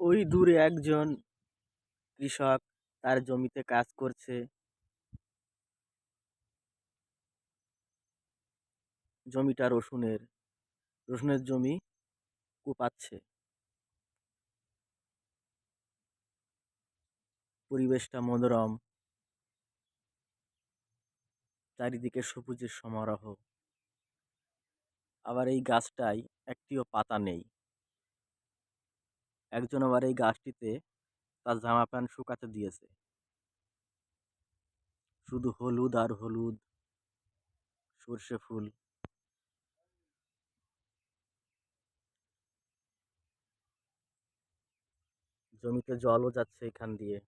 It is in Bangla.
ওই দূরে একজন কৃষক তার জমিতে কাজ করছে। জমিটা রসুনের। রসুনের জমি কোপাচ্ছে। পরিবেশটা মনোরম, চারিদিকে সবুজের সমারোহ। আবার এই গাছটায় একটিও পাতা নেই। একজন আবার এই গাছটিতে তার জামা প্যান্ট শুকাতে দিয়েছে। শুধু হলুদ আর হলুদ, সর্ষে ফুল। জমিতে জলও যাচ্ছে এখান দিয়ে।